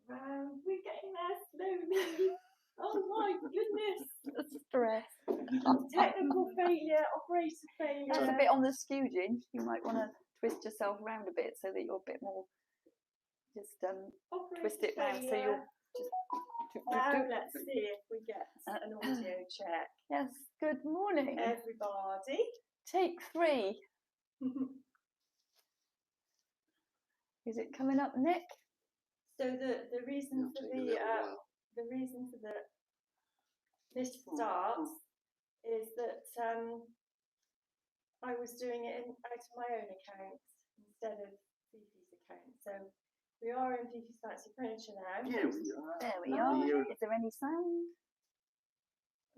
around. We're getting there slowly. Oh my goodness. Stress. Technical failure, operator failure. That's a bit on the skew, Ginge. You might want to twist yourself around a bit so that you're a bit more, just twist it round so you're just... Now let's see if we get an audio check. Yes, good morning. Everybody. Take 3. Is it coming up, Nick? So the reason for this start is that I was doing it out of my own account instead of Fifi's account. So we are in Fifi's Fancy Furniture now. Yeah, we are. There we are. Is there any sound?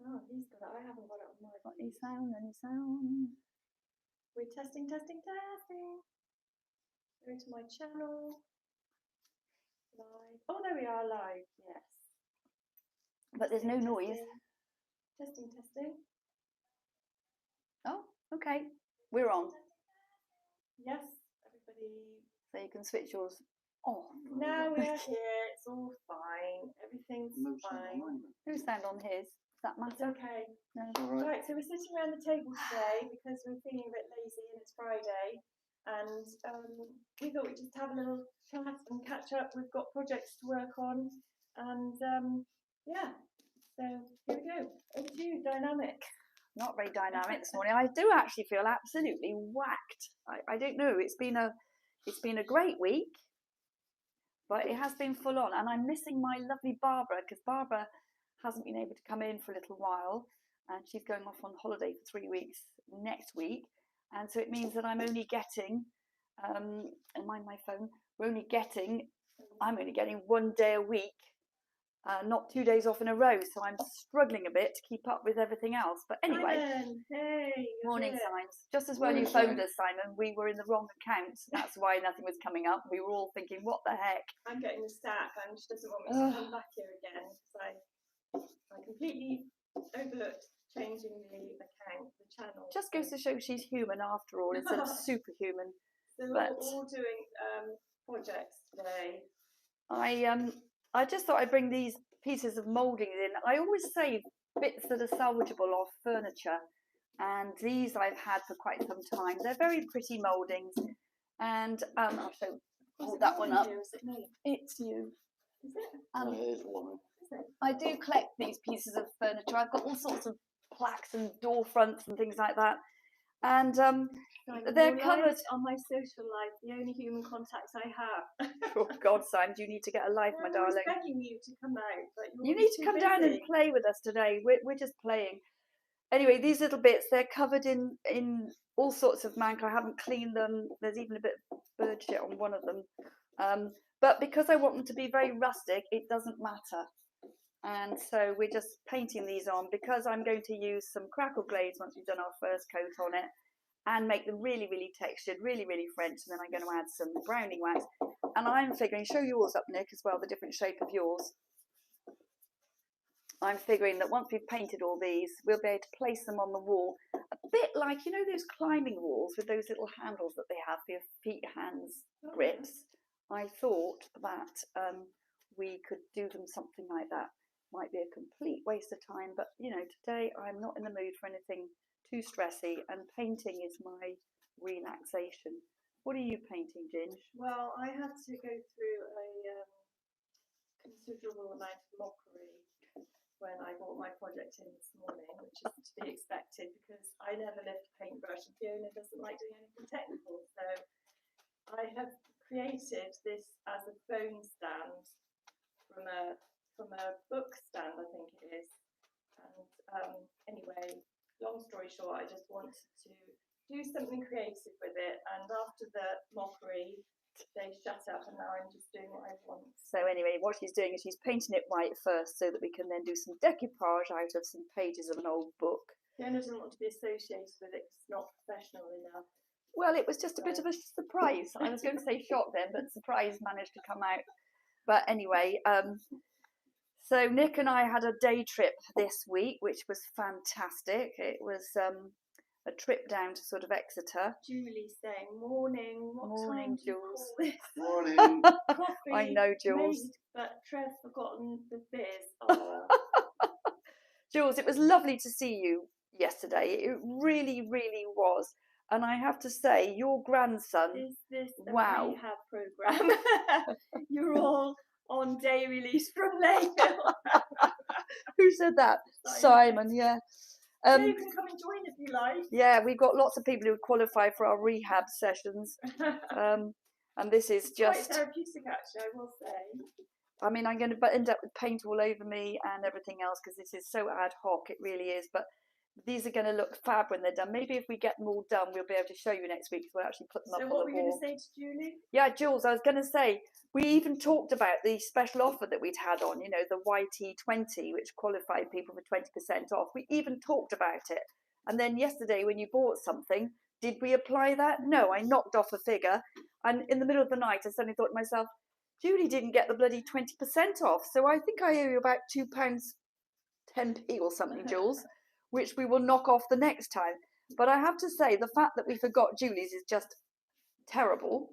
Oh, he's got it. I haven't got it on my. Got any sound? Any sound? We're testing. Go to my channel. Live. Oh, there we are, live. Yes. But there's no noise. Testing. Oh, okay. We're on. Yes, everybody. So you can switch yours off. Now we're here. It's all fine. Everything's fine. Who's sound on his? Does that It's matter? okay. No. Right, so we're sitting around the table today because we're feeling a bit lazy and it's Friday. And we thought we'd just have a little chat and catch up. We've got projects to work on. And yeah, so here we go. Over to you, dynamic. Not very dynamic this morning. I do actually feel absolutely whacked. I don't know. It's been a great week, but it has been full on. And I'm missing my lovely Barbara because Barbara hasn't been able to come in for a little while, and she's going off on holiday for 3 weeks next week. And so it means that I'm only getting, and mind my phone, I'm only getting 1 day a week, not 2 days off in a row. So I'm struggling a bit to keep up with everything else. But anyway, Simon, hey, morning, Simon. Just as well you phoned us, Simon. We were in the wrong account. That's why nothing was coming up. We were all thinking, what the heck? I'm getting the stack, and she doesn't want me to come back here again. So I completely overlooked changing the account, the channel. Just goes to show she's human after all, instead of superhuman. So but we're all doing projects today. I just thought I'd bring these pieces of moulding in. I always save bits that are salvageable off furniture, and these I've had for quite some time. They're very pretty mouldings, and I'll show. Hold that one up. Is it me? It's you. Is it? There's one. I do collect these pieces of furniture. I've got all sorts of plaques and door fronts and things like that, and they're covered on my social life. The only human contacts I have. Oh God, Simon, you need to get a life, my darling. I'm begging you to come out, but you need to come down and play with us today. We're just playing. Anyway, these little bits, they're covered in all sorts of mank. I haven't cleaned them. There's even a bit of bird shit on one of them. But because I want them to be very rustic, it doesn't matter. And so we're just painting these on because I'm going to use some crackle glaze once we've done our first coat on it and make them really, really textured, really, really French. And then I'm going to add some browning wax. And I'm figuring, show yours up, Nick, as well, the different shape of yours. I'm figuring that once we've painted all these, we'll be able to place them on the wall, a bit like, you know, those climbing walls with those little handles that they have for your feet, hands, grips. I thought that we could do them something like that. Might be a complete waste of time, but you know, today I'm not in the mood for anything too stressy, and painting is my relaxation. What are you painting, Ginge? Well, I had to go through a considerable amount of mockery when I brought my project in this morning, which is to be expected because I never lift a paintbrush and Fiona doesn't like doing anything technical. So I have created this as a phone stand from a book stand, I think it is. And anyway, long story short, I just wanted to do something creative with it. And after the mockery, they shut up, and now I'm just doing what I want. So anyway, what she's doing is she's painting it white first so that we can then do some decoupage out of some pages of an old book. Fiona doesn't want to be associated with it because it's not professional enough. Well, it was just a bit of a surprise. I was going to say shock then, but surprise managed to come out. But anyway, so Nick and I had a day trip this week, which was fantastic. It was a trip down to sort of Exeter. Julie's saying morning. What morning, time Jules. Do you call Morning. Coffee I know, Jules. made, but Trev forgotten the fizz. Oh. Jules, it was lovely to see you yesterday. It really, really was. And I have to say, your grandson. Is this a wow. rehab program? You're all on day release from Layville. Who said that? Simon, yeah. You can come and join if you like. Yeah, we've got lots of people who qualify for our rehab sessions. And this is just quite therapeutic, actually, I will say. I mean, I'm going to end up with paint all over me and everything else because this is so ad hoc, it really is. But these are going to look fab when they're done. Maybe if we get them all done, we'll be able to show you next week because we'll actually put them up on the wall. So what were you going to say to Julie? Yeah, Jules, I was going to say, we even talked about the special offer that we'd had on, you know, the YT20, which qualified people for 20% off. We even talked about it. And then yesterday when you bought something, did we apply that? No, I knocked off a figure. And in the middle of the night, I suddenly thought to myself, Julie didn't get the bloody 20% off. So I think I owe you about £2.10p or something, Jules, which we will knock off the next time. But I have to say, the fact that we forgot Julie's is just terrible.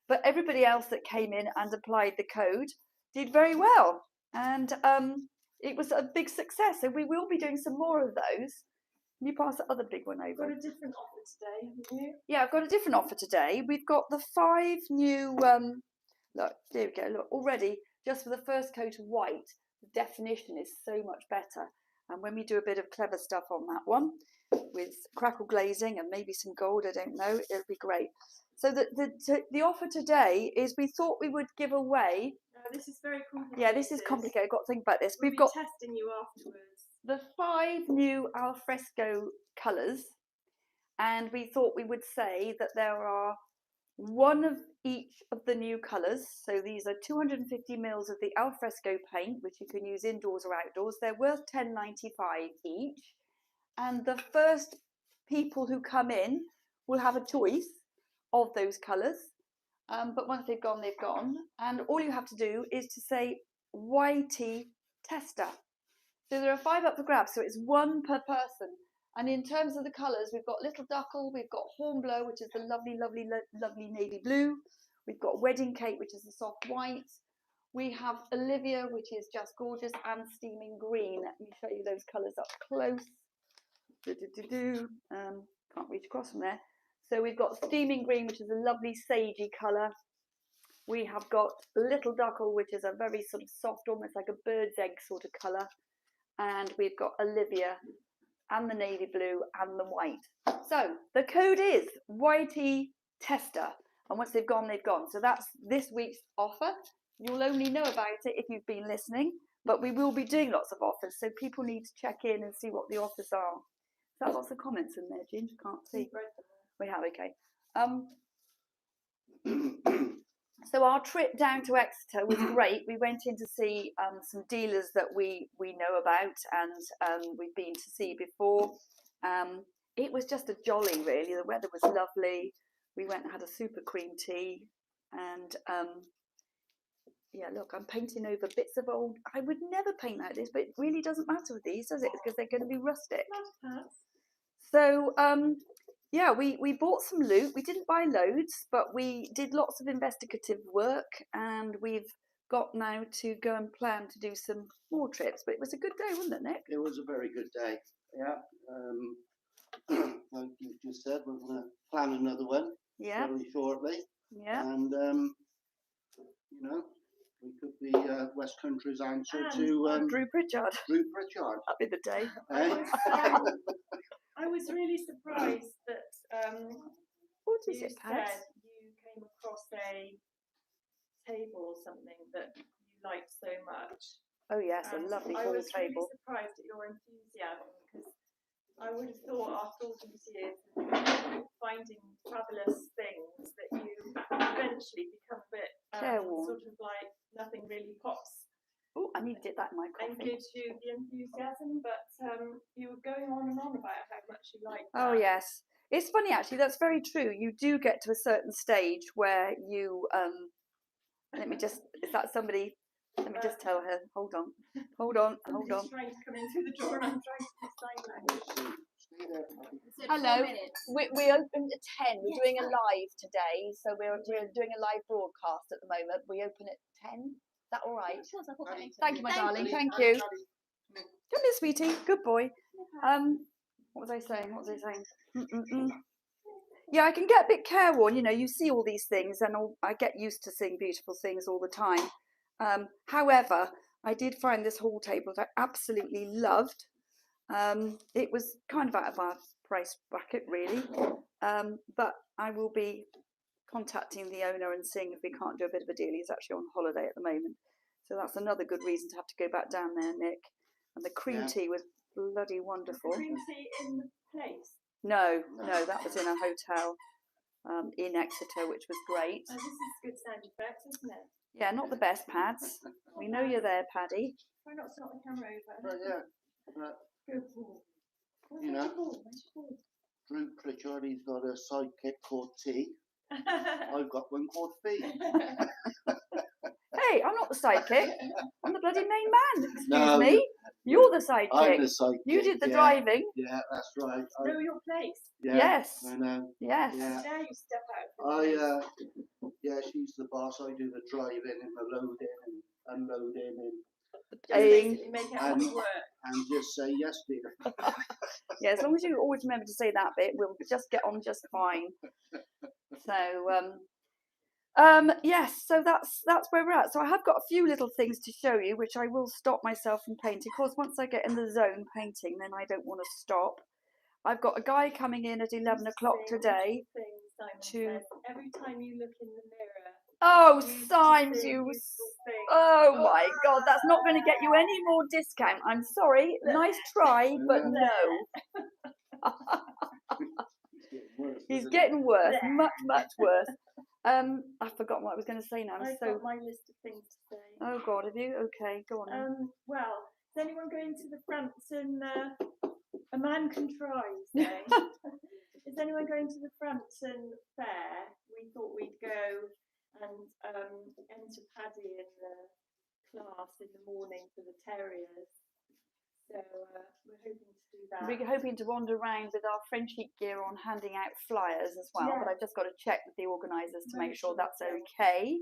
But everybody else that came in and applied the code did very well. And it was a big success. So we will be doing some more of those. Can you pass the other big one over? You've got a different offer today, haven't you? Yeah, I've got a different offer today. We've got the 5 new... look, there we go. Look, already, just for the first coat of white, the definition is so much better. And when we do a bit of clever stuff on that one, with crackle glazing and maybe some gold, I don't know, it'll be great. So the offer today is we thought we would give away... this is very complicated. Yeah, this is complicated. I've got to think about this. We've got testing you afterwards. The 5 new alfresco colours. And we thought we would say that there are 1 of each of the new colours. So these are 250 mils of the alfresco paint, which you can use indoors or outdoors. They're worth £10.95 each. And the first people who come in will have a choice of those colours. But once they've gone, they've gone. And all you have to do is to say YT tester. So there are 5 up for grabs. So it's 1 per person. And in terms of the colours, we've got Little Duckle, we've got Hornblow, which is the lovely, lovely, lovely navy blue. We've got Wedding Cake, which is the soft white. We have Olivia, which is just gorgeous, and Steaming Green. Let me show you those colours up close. Can't reach across from there. So we've got Steaming Green, which is a lovely sagey colour. We have got Little Duckle, which is a very sort of soft, almost like a bird's egg sort of colour. And we've got Olivia, and the navy blue and the white. So the code is YT Tester. And once they've gone, they've gone. So that's this week's offer. You'll only know about it if you've been listening, but we will be doing lots of offers. So people need to check in and see what the offers are. Is that lots of comments in there, Ginger? Can't see. We have, okay. So our trip down to Exeter was great. We went in to see some dealers that we know about and we've been to see before. It was just a jolly, really. The weather was lovely. We went and had a super cream tea. And yeah, look, I'm painting over bits of old... I would never paint like this, but it really doesn't matter with these, does it? Because they're going to be rustic. So... yeah, we bought some loot. We didn't buy loads, but we did lots of investigative work, and we've got now to go and plan to do some more trips. But it was a good day, wasn't it, Nick? It was a very good day. Yeah. Like you just said, we're going to plan another one very shortly. Yeah. And you know, we could be West Country's answer to Drew Pritchard. Drew Pritchard. That'd be the day. I was really surprised that what is you it, said you came across a table or something that you liked so much. Oh yes, a lovely I full was table. really surprised at your enthusiasm because I would have thought after all these years finding fabulous things that you eventually become a bit sort of like nothing really pops. Oh, I need to dip that in my coffee. And gives you the enthusiasm, but you were going on and on about how much you liked that. Oh yes, it's funny actually. That's very true. You do get to a certain stage where you let me just. Is that somebody? Let me just tell her. Hold on. Somebody's trying to come in through the door, and I'm trying to sign language. Hello. We opened at 10. We're doing a live today, so we're doing a live broadcast at the moment. We open at 10. that all right? Of course, I'll put that later. Thank you, my darling. Daddy, Thank Daddy, you. Daddy. Come here, sweetie. Good boy. What was I saying? Yeah, I can get a bit careworn. You know, you see all these things, and I get used to seeing beautiful things all the time. However, I did find this hall table that I absolutely loved. It was kind of out of our price bracket, really, but I will be contacting the owner and seeing if we can't do a bit of a deal. He's actually on holiday at the moment, so that's another good reason to have to go back down there, Nick. And the cream tea was bloody wonderful. Cream tea in the place. No, that was in a hotel in Exeter, which was great. Oh, this is good sound effects, isn't it? Yeah, not the best, Pads. We know you're there, Paddy. Try not to knock the camera over. But yeah, but, Good ball. you know, Drew Pritchard, he's got a sidekick called T. I've got one called Fee. Hey, I'm not the sidekick. I'm the bloody main man. Excuse No, me. You're the I'm sidekick. the sidekick. You did the yeah. driving. Yeah, that's right. Know your place. Yeah, Yes. I know. Yes. Yeah. Now you step out. Yeah, she's the boss. I do the driving and the loading and unloading Just basically make it and- work. and just say yes, dear. Yeah, as long as you always remember to say that bit, we'll just get on just fine. So, yes, so that's where we're at. So I have got a few little things to show you, which I will stop myself from painting. Of course, once I get in the zone painting, then I don't want to stop. I've got a guy coming in at 11 o'clock today. Every time you look in the mirror. Oh, you Symes, see you. beautiful things. Oh my God, that's not going to get you any more discount. I'm sorry. Nice try, but no. He's getting worse, much worse. I've forgotten what I was going to say now. I've got my list of things to say. Oh God, have you? Okay, go on. Then. Well, is anyone going to the Frampton? A man can try, say. Is anyone going to the Frampton Fair? We thought we'd go and enter Paddy in the class in the morning for the terriers. So we're hoping to do that. We're hoping to wander around with our Frenchic gear on, handing out flyers as well. Yeah. But I've just got to check with the organisers to make sure that's Okay. okay.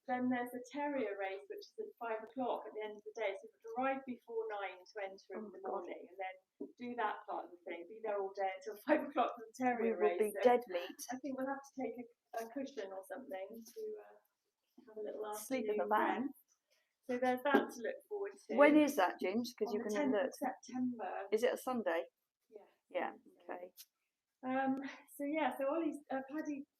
Then there's a terrier race, which is at 5 o'clock at the end of the day. So you have to arrive before 9 to enter in the morning, and then do that part of the thing. Be there all day until 5 o'clock for the We terrier will race. be So dead meat. I think we'll have to take a cushion or something to have a little Sleep in the afternoon van. rest. So there's that to look forward to. When is that, Ginge? Because On you the can 10th look. of September. Is it a Sunday? Yeah. Yeah. Okay. So Ollie's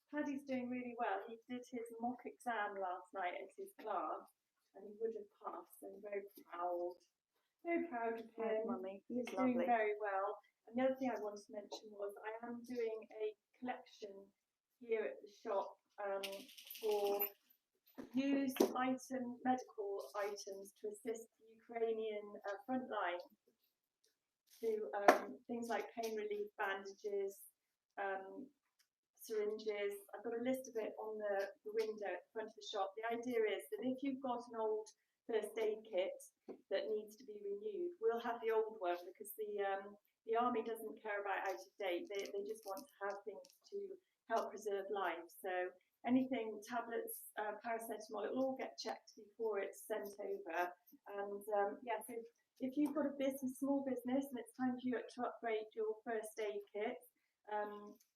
Paddy's doing really well. He did his mock exam last night at his class, and he would have passed. So I'm very proud of him. Mummy, he's He's doing lovely. very well. And the other thing I wanted to mention was I am doing a collection here at the shop for used medical items to assist the Ukrainian front line. To things like pain relief bandages, syringes. I've got a list of it on the window at the front of the shop. The idea is that if you've got an old first aid kit that needs to be renewed, we'll have the old one because the army doesn't care about out of date. They just want to have things to help preserve lives. So anything, tablets, paracetamol, it'll all get checked before it's sent over. And so if you've got a small business, and it's time for you to upgrade your first aid kit,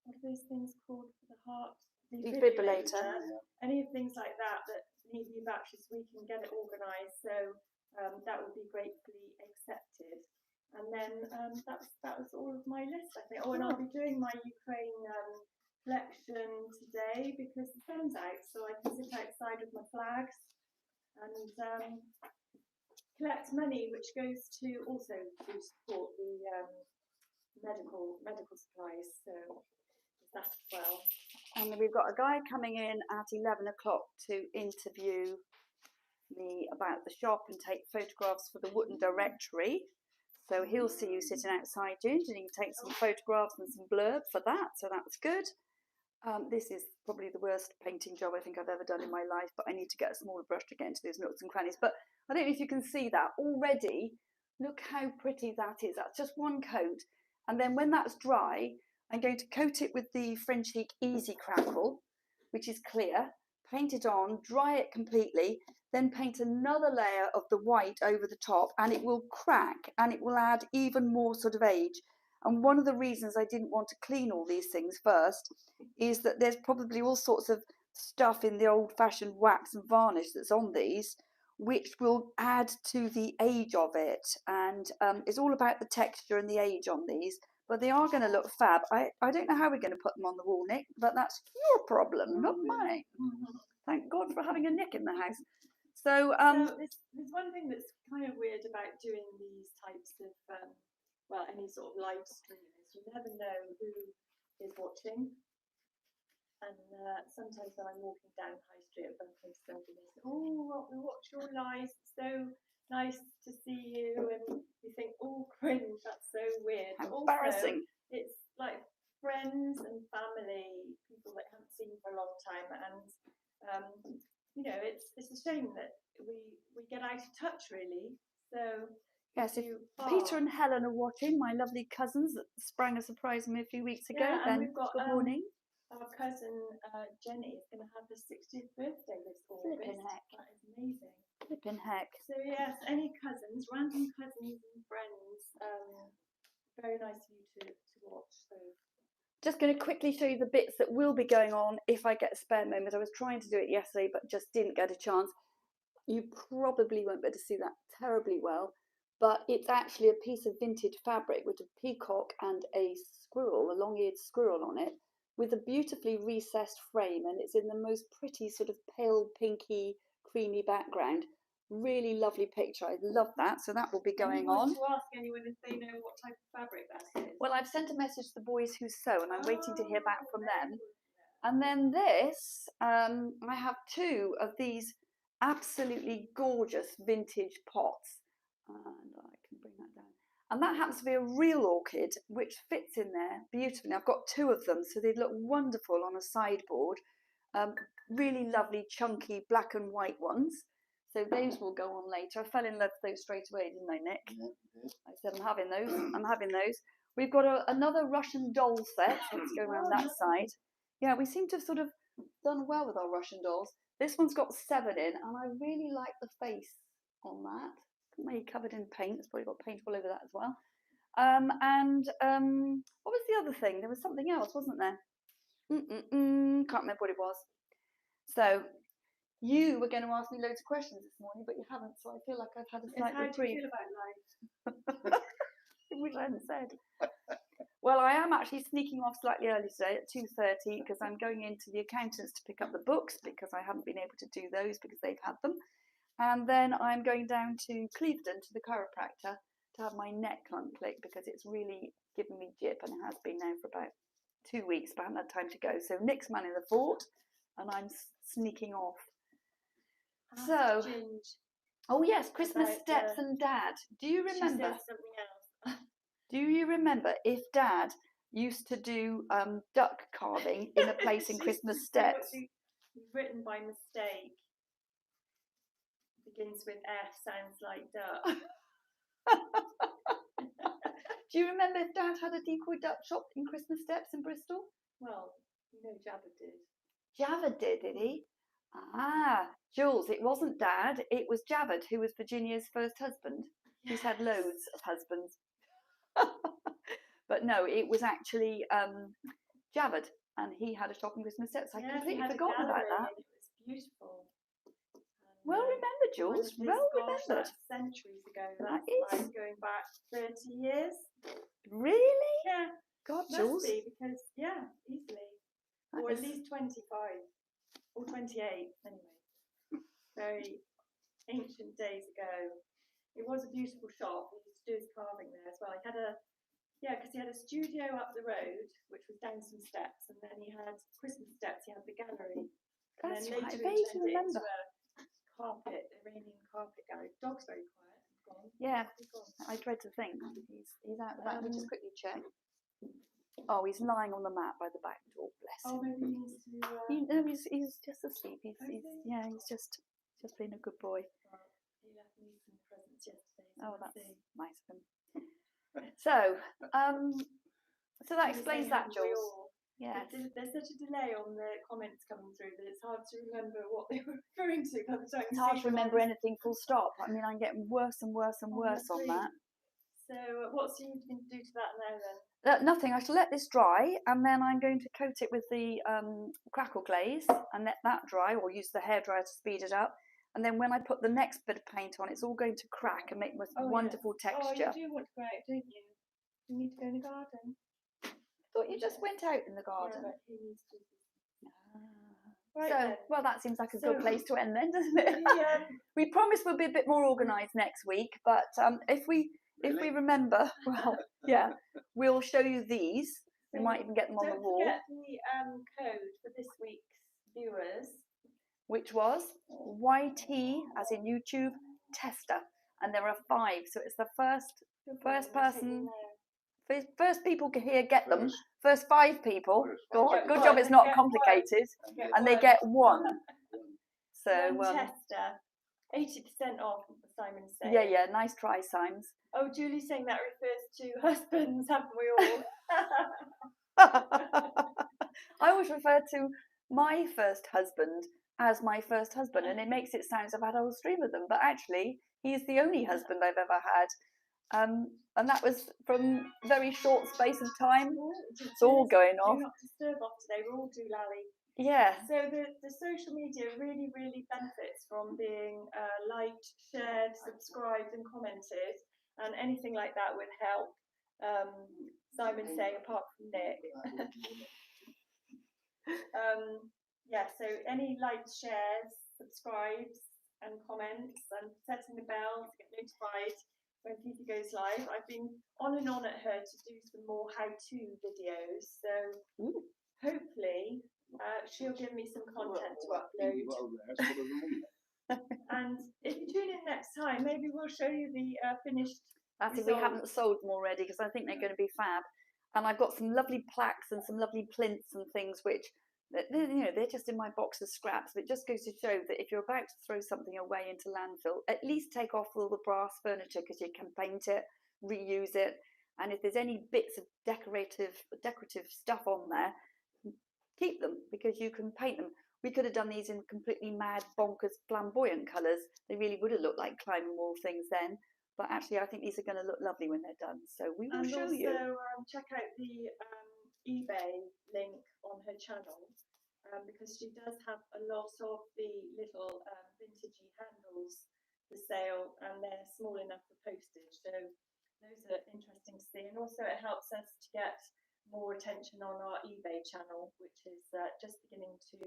what are those things called for the heart? Defibrillator. Any of things like that need new batteries, we can get it organised. So that would be gratefully accepted. And then that was all of my list, I think. Oh, and I'll be doing my Ukraine collection today because the sun's out, so I can sit outside with my flags and collect money, which goes to support the medical supplies. So that as well. And we've got a guy coming in at 11 o'clock to interview me about the shop and take photographs for the Wotton-under-edge. So he'll see you sitting outside, Ginge, and he can take some photographs and some blurb for that. So that's good. This is probably the worst painting job I think I've ever done in my life, but I need to get a smaller brush to get into those nooks and crannies. But I don't know if you can see that already. Look how pretty that is. That's just one coat. And then when that's dry, I'm going to coat it with the Frenchic Easy Crackle, which is clear, paint it on, dry it completely, then paint another layer of the white over the top, and it will crack and it will add even more sort of age. And one of the reasons I didn't want to clean all these things first is that there's probably all sorts of stuff in the old-fashioned wax and varnish that's on these, which will add to the age of it. And it's all about the texture and the age on these, but they are going to look fab. I don't know how we're going to put them on the wall, Nick, but that's your problem, not mine. Thank God for having a Nick in the house. So, there's one thing that's kind of weird about doing these types of, well, any sort of live stream is you never know who is watching. And sometimes when I'm walking down High Street, I bump into somebody and they say, "Oh, we watch your live, so nice to see you." And you think, "Oh, cringe, that's so weird." But embarrassing. also, it's like friends and family, people that haven't seen for a long time, and you know, it's a shame that we get out of touch, really. So yes, if Peter and Helen are watching, my lovely cousins that sprang a surprise on me a few weeks ago, yeah, then we've got, good morning. Our cousin Jenny is going to have her 60th birthday this August. Flippin' heck. That is amazing. Flippin' heck. So yes, any cousins, random cousins and friends, very nice of you to watch. So Just going to quickly show you the bits that will be going on if I get a spare moment. I was trying to do it yesterday, but just didn't get a chance. You probably won't be able to see that terribly well, but it's actually a piece of vintage fabric with a peacock and a squirrel, a long-eared squirrel on it, with a beautifully recessed frame, and it's in the most pretty sort of pale pinky creamy background. Really lovely picture. I love that. So that will be going on. To ask anyone if they know what type of fabric that is. Well, I've sent a message to the boys who sew, and I'm waiting to hear back from them. And then this, I have two of these absolutely gorgeous vintage pots, and I can bring that down. And that happens to be a real orchid, which fits in there beautifully. I've got two of them, so they look wonderful on a sideboard. Really lovely, chunky black and white ones. So those will go on later. I fell in love with those straight away, didn't I, Nick? Yeah. I said, I'm having those. I'm having those. We've got another Russian doll set. Let's go around that side. Yeah, we seem to have sort of done well with our Russian dolls. This one's got 7 in, and I really like the face on that. Maybe covered in paint. It's probably got paint all over that as well. What was the other thing? There was something else, wasn't there? Can't remember what it was. So you were going to ask me loads of questions this morning, but you haven't. So I feel like I've had a slight reprieve. How do you feel about life? Which I haven't said. Well, I am actually sneaking off slightly early today at 2:30 because I'm going into the accountants to pick up the books because I haven't been able to do those because they've had them. And then I'm going down to Clevedon to the chiropractor to have my neck clipped because it's really given me jip, and it has been now for about 2 weeks, but I haven't had time to go. So Nick's man in the fort, and I'm sneaking off. So, oh yes, Christmas steps and Dad. Do you remember? She said something else. Do you remember if Dad used to do duck carving in a place in Christmas steps? Written by mistake. Begins with F, sounds like duck. Do you remember if Dad had a decoy duck shop in Christmas steps in Bristol? Well, you know Jabba did. Javad did he? Ah, Jules, it wasn't Dad, it was Javad, who was Virginia's first husband. Yes. He's had loads of husbands. But no, it was actually Javad, and he had a shop in Christmas steps. I completely forgot about that. It was beautiful. Well remembered, Jules. Well remembered. Centuries ago. That That's is like going back 30 years. Really? Yeah. God, Must Jules. be because easily, That or is... at least 25 or 28 anyway. Very ancient days ago. It was a beautiful shop. He used to do his carving there as well. He had because he had a studio up the road, which was down some steps, and then he had Christmas steps. He had the gallery. That's and then right. later I vaguely remember. Iranian carpet gallery. Dog's very quiet. Gone. Yeah, Gone. I dread to think he's out the back. Let me just quickly check. Oh, he's lying on the mat by the back door. Bless him. Oh, maybe he needs to. He's just asleep. He's just being a good boy. Well, he left me some presents yesterday. Oh, that's nice of him. So that explains that, Jules. Yes. There's such a delay on the comments coming through that it's hard to remember what they were referring to by the time It's hard to remember anything full stop. I mean, I'm getting worse and worse and worse on that. So what's you going to do to that now then? Nothing. I shall let this dry, and then I'm going to coat it with the crackle glaze and let that dry, or use the hairdryer to speed it up. And then when I put the next bit of paint on, it's all going to crack and make this wonderful texture. Oh, you do want to go out, don't you? You need to go in the garden. Thought you just went out in the garden. Yeah, but he needs to. Right, So, then. Well, that seems like a good place to end then, doesn't it? Yeah. We promise we'll be a bit more organised next week, but if we remember, well, yeah, we'll show you these. We might even get them on the wall. Don't forget the code for this week's viewers, which was YT, as in YouTube, tester, and there are 5, so it's the first person. First people here get them. First 5 people. Good job, it's not complicated. And they get 1. So tester, 80% off. Simon's saying. Yeah. Nice try, Simons. Oh, Julie's saying that refers to husbands, haven't we all? I always refer to my first husband as my first husband, and it makes it sound as if I've had a whole stream of them. But actually, he is the only husband I've ever had. And that was from a very short space of time. It's all going off. Do not disturb off today, we're all doolally. Yeah. So the social media really, really benefits from being liked, shared, subscribed and commented, and anything like that would help. Simon's saying, apart from Nick. Yeah, so any likes, shares, subscribes and comments, and setting the bell to get notified when Fifi goes live. I've been on and on at her to do some more how-to videos, so hopefully she'll give me some content to upload. And if you tune in next time, maybe we'll show you the finished. That's if we haven't sold them already, because I think they're going to be fab. And I've got some lovely plaques and some lovely plinths and things which, they're just in my box of scraps. But it just goes to show that if you're about to throw something away into landfill, at least take off all the brass furniture, because you can paint it, reuse it, and if there's any bits of decorative stuff on there, keep them, because you can paint them. We could have done these in completely mad, bonkers, flamboyant colours. They really would have looked like climbing wall things then. But actually, I think these are going to look lovely when they're done. So we will show you. And also check out the eBay link on her channel, because she does have a lot of the little vintagey handles for sale, and they're small enough for postage. So those are interesting to see. And also it helps us to get more attention on our eBay channel, which is just beginning to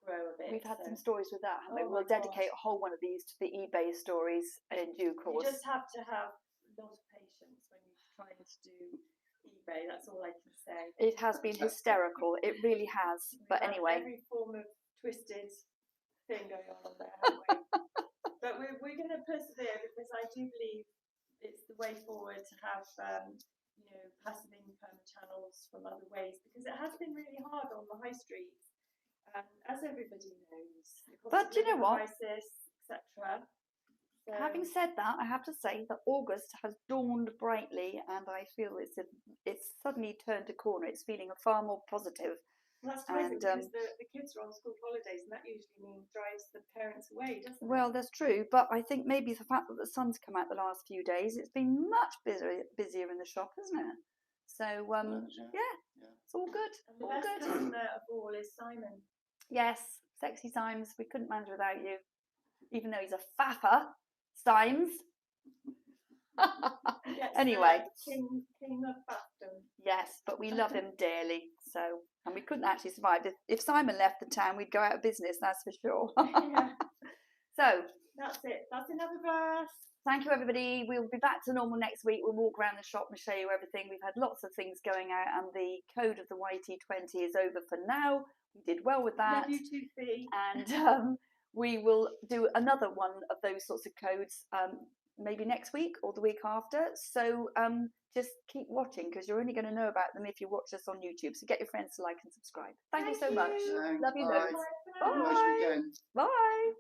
grow a bit. We've had some stories with that, haven't we? We'll dedicate a whole one of these to the eBay stories in due course. You just have to have a lot of patience when you're trying to do eBay. That's all I can say. It has been hysterical. It really has. But anyway, every form of twisted thing going on there, haven't we? But we're going to persevere, because I do believe it's the way forward to have passive income channels from other ways, because it has been really hard on the high street. As everybody knows, but do you know what? Crisis, etc. So, having said that, I have to say that August has dawned brightly, and I feel it's suddenly turned a corner. It's feeling far more positive. Well, that's crazy, because the kids are on school holidays, and that usually drives the parents away, doesn't it? Well, that's true, but I think maybe the fact that the sun's come out the last few days, it's been much busier in the shop, hasn't it? So yeah, it's all good. And the best customer of all is Simon. Yes, sexy Symes, we couldn't manage without you. Even though he's a fapper, Symes. Anyway. King of Faffdom. Yes, but we love him dearly. So, and we couldn't actually survive. If Simon left the town, we'd go out of business, that's for sure. Yeah. So. That's it. That's another verse. Thank you, everybody. We'll be back to normal next week. We'll walk around the shop and show you everything. We've had lots of things going out, and the code of the YT20 is over for now. We did well with that. Love you too, Fee. And we will do another one of those sorts of codes maybe next week or the week after. So just keep watching, because you're only going to know about them if you watch us on YouTube. So get your friends to like and subscribe. Thank you so much. Love you loads. Bye. Bye. Bye.